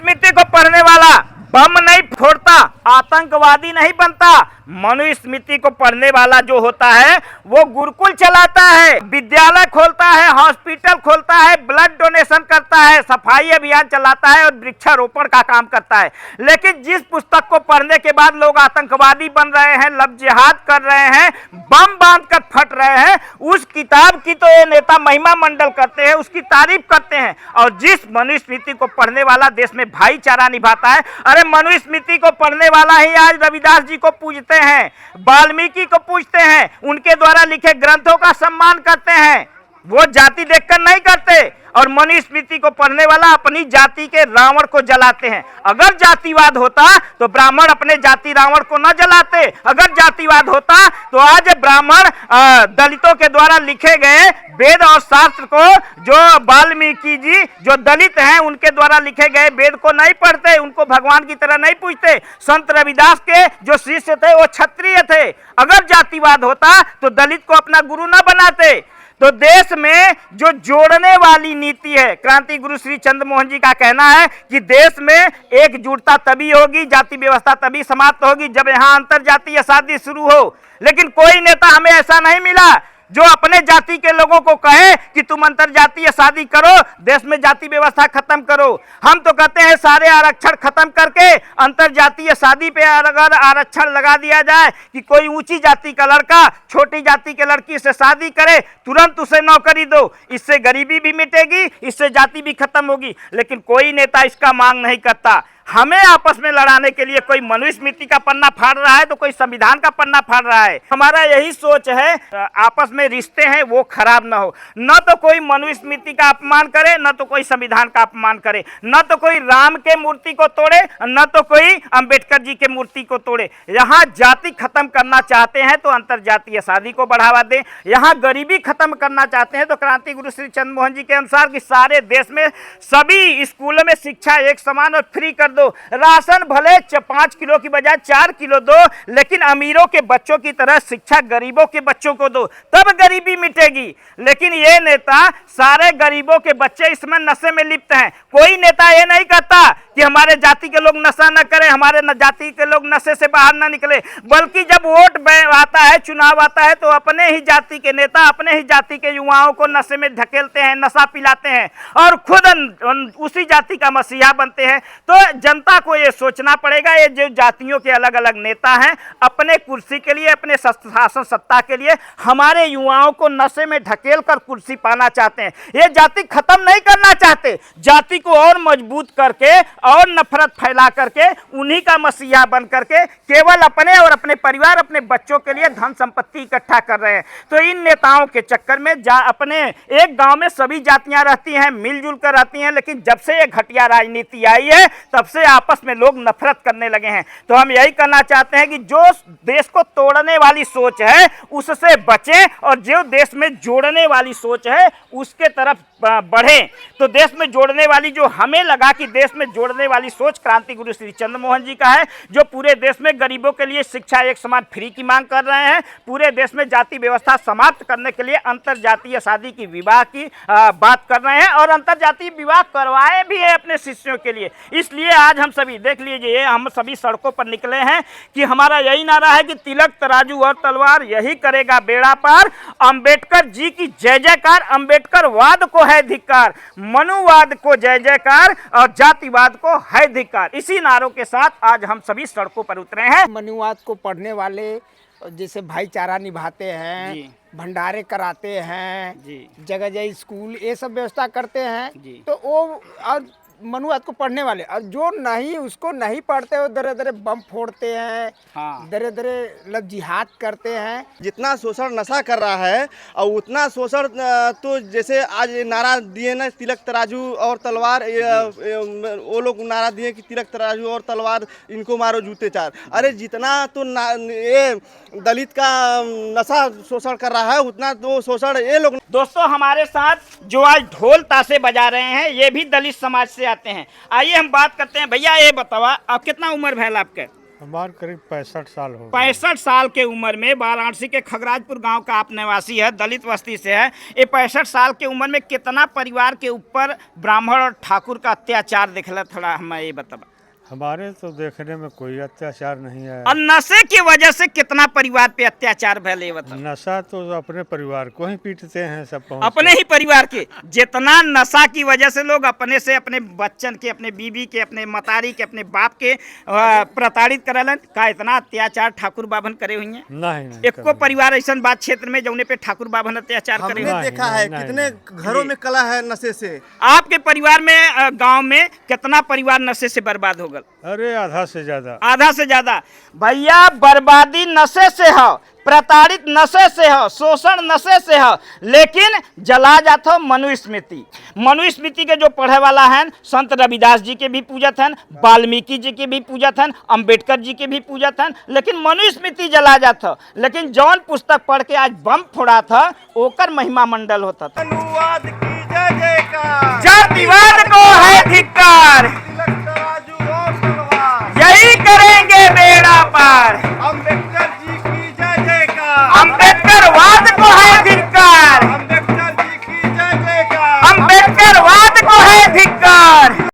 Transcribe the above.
मनुस्मृति को पढ़ने वाला बम नहीं फोड़ता, आतंकवादी नहीं बनता। मनुस्मृति को पढ़ने वाला जो होता है वो गुरुकुल चलाता है, विद्यालय खोलता है, हॉस्पिटल खोलता है, ब्लड डोनेशन करता है, सफाई अभियान चलाता है और वृक्षारोपण का काम करता है। लेकिन जिस पुस्तक को पढ़ने के बाद लोग आतंकवादी बन रहे हैं, लब जिहाद कर रहे हैं, बम बांधकर फट रहे हैं, उस किताब की तो ये नेता महिमा मंडल करते हैं, उसकी तारीफ करते हैं। और जिस मनुस्मृति को पढ़ने वाला देश में भाईचारा निभाता है, अरे मनुस्मृति को पढ़ने वाला ही आज रविदास जी को पूजते हैं, वाल्मीकि को पूजते हैं, उनके द्वारा लिखे ग्रंथों का सम्मान करते हैं। वो जाति देखकर नहीं करते। और मनुस्मृति को पढ़ने वाला अपनी जाति के रावण को जलाते हैं। अगर जातिवाद होता तो ब्राह्मण अपने जाति रावण को न जलाते। अगर जातिवाद होता तो आज ब्राह्मण दलितों के द्वारा लिखे गए वेद और शास्त्र को, जो वाल्मीकि जी जो दलित हैं उनके द्वारा लिखे गए वेद को नहीं पढ़ते, उनको भगवान की तरह नहीं पूजते। संत रविदास के जो शिष्य थे वो क्षत्रिय थे। अगर जातिवाद होता तो दलित को अपना गुरु न बनाते। तो देश में जो जोड़ने वाली नीति है, क्रांति गुरु श्री चंद्रमोहन जी का कहना है कि देश में एकजुटता तभी होगी, जाति व्यवस्था तभी समाप्त होगी जब यहाँ अंतर जातीय शादी शुरू हो। लेकिन कोई नेता हमें ऐसा नहीं मिला जो अपने जाति के लोगों को कहे कि तुम अंतर जातीय शादी करो, देश में जाति व्यवस्था खत्म करो। हम तो कहते हैं सारे आरक्षण खत्म करके अंतर जातीय शादी पे अगर आरक्षण लगा दिया जाए कि कोई ऊंची जाति का लड़का छोटी जाति के लड़की से शादी करे, तुरंत उसे नौकरी दो, इससे गरीबी भी मिटेगी, इससे जाति भी खत्म होगी। लेकिन कोई नेता इसका मांग नहीं करता। हमें आपस में लड़ाने के लिए कोई मनुस्मृति का पन्ना फाड़ रहा है तो कोई संविधान का पन्ना फाड़ रहा है। हमारा यही सोच है, आपस में रिश्ते हैं वो खराब ना हो। न तो कोई मनुस्मृति का अपमान करे, न तो कोई संविधान का अपमान करे, न तो कोई राम के मूर्ति को तोड़े, न तो कोई अंबेडकर जी के मूर्ति को तोड़े। यहाँ जाति खत्म करना चाहते हैं तो अंतर जातीय शादी को बढ़ावा दें। यहाँ गरीबी खत्म करना चाहते हैं तो क्रांति गुरु श्री चंद्रमोहन जी के अनुसार कि सारे देश में सभी स्कूलों में शिक्षा एक समान और फ्री कर दो। राशन भले 5 किलो की बजाय 4 किलो दो, लेकिन अमीरों के बच्चों की तरह शिक्षा गरीबों के बच्चों को दो, तब गरीबी मिटेगी। लेकिन ये नेता सारे गरीबों के बच्चे इसमें नशे में लिप्त हैं। कोई नेता ये नहीं कहता कि हमारे जाति के लोग नशा न करें, हमारे जाति के लोग नशे से बाहर न निकले, बल्कि जब वोट आता है, चुनाव आता है तो अपने ही जाति के नेता अपने ही जाति के युवाओं को नशे में धकेलते हैं, नशा पिलाते हैं और खुद उसी जाति का मसीहा बनते हैं। तो जनता को ये सोचना पड़ेगा, ये जो जातियों के अलग अलग नेता हैं अपने कुर्सी के लिए, अपने शासन सत्ता के लिए हमारे युवाओं को नशे में ढकेल कर कुर्सी पाना चाहते हैं। ये जाति खत्म नहीं करना चाहते, जाति को और मजबूत करके और नफरत फैला करके उन्हीं का मसीहा बन करके केवल अपने और अपने परिवार अपने बच्चों के लिए धन संपत्ति इकट्ठा कर रहे हैं। तो इन नेताओं के चक्कर में अपने एक गांव में सभी जातियां रहती हैं, मिलजुल कर रहती हैं, लेकिन जब से ये घटिया राजनीति आई है तब से आपस में लोग नफरत करने लगे हैं। तो हम यही कहना चाहते हैं कि जो देश को तोड़ने वाली सोच है उससे बचें और जो देश में जोड़ने वाली सोच है उसके तरफ बढ़ें। तो देश में जोड़ने वाली, जो हमें लगा कि देश में जोड़ने वाली सोच क्रांति गुरु श्री चंद्रमोहन जी का है, जो पूरे देश में गरीबों के लिए शिक्षा एक समान फ्री की मांग कर रहे हैं, पूरे देश में जाति व्यवस्था समाप्त करने के लिए अंतर जातीय शादी की विवाह की बात कर रहे हैं और अंतर जातीय विवाह करवाए भी है अपने शिष्यों के लिए। इसलिए आज हम सभी देख लीजिए, हम सभी सड़कों पर निकले हैं कि हमारा यही नारा है कि तिलक तराजू और तलवार यही करेगा बेड़ा पार। अंबेडकर जी की जय जयकार, अंबेडकरवाद को है धिक्कार, मनुवाद को जय जयकार और जातिवाद को है धिक्कार। इसी नारों के साथ आज हम सभी सड़कों पर उतरे हैं। मनुवाद को पढ़ने वाले जैसे भाईचारा निभाते हैं, भंडारे कराते हैं, जगह जगह स्कूल ये सब व्यवस्था करते हैं, तो वो और मनुवाद को पढ़ने वाले और जो नहीं उसको नहीं पढ़ते वो दरे दरे बम फोड़ते हैं, दरे दरे लब जिहाद करते हैं। जितना शोषण नशा कर रहा है और उतना शोषण तो जैसे आज नारा दिए ना तिलक तराजू और तलवार, वो लोग नारा दिए कि तिलक तराजू और तलवार इनको मारो जूते चार। अरे जितना तो ये दलित का नशा शोषण कर रहा है उतना तो शोषण ये लोग। दोस्तों हमारे साथ जो आज ढोल ताशे बजा रहे हैं ये भी दलित समाज से आते हैं। आइए हम बात करते हैं। भैया ये बतावा, आप कितना उम्र है आपके? हमारे करीब 65 साल हो गए। 65 साल के उम्र में वाराणसी के खगराजपुर गांव का आप निवासी है, दलित बस्ती से है। ये 65 साल के उम्र में कितना परिवार के ऊपर ब्राह्मण और ठाकुर का अत्याचार दिखला, थोड़ा हमें ये बताओ। हमारे तो देखने में कोई अत्याचार नहीं है। और नशे की वजह से कितना परिवार पे अत्याचार भले, ये बताओ। नशा तो अपने परिवार को ही पीटते हैं सब पहुंच अपने ही परिवार के, जितना नशा की वजह से लोग अपने से, अपने बच्चन के, अपने बीवी के, अपने मतारी के, अपने बाप के प्रताड़ित करलन का इतना अत्याचार ठाकुर बाभन करे हुई हैं। नहीं एको परिवार ऐसा बात क्षेत्र में जौने पे ठाकुर बाभन अत्याचार करे हुए हमने हैं। देखा है कितने घरों में कला है नशे से। आपके परिवार में गांव में कितना परिवार नशे से बर्बाद हो गए? अरे आधा से ज्यादा। आधा से ज्यादा। भैया बर्बादी नशे से है, प्रताड़ित नशे से है, शोषण नशे से है, लेकिन जला जाता मनुस्मृति। मनुस्मृति के जो पढ़े वाला है, संत रविदास जी के भी पूजत हैं, वाल्मीकि जी के भी पूजत हैं, अंबेडकर जी के भी पूजत हैं, लेकिन मनुस्मृति जला जाता। लेकिन जौन पुस्तक पढ़ के आज बम फोड़ा था, ओकर महिमा मंडल होता था। अनुवाद की जय जयकार। जातिवाद को है धिक्कार।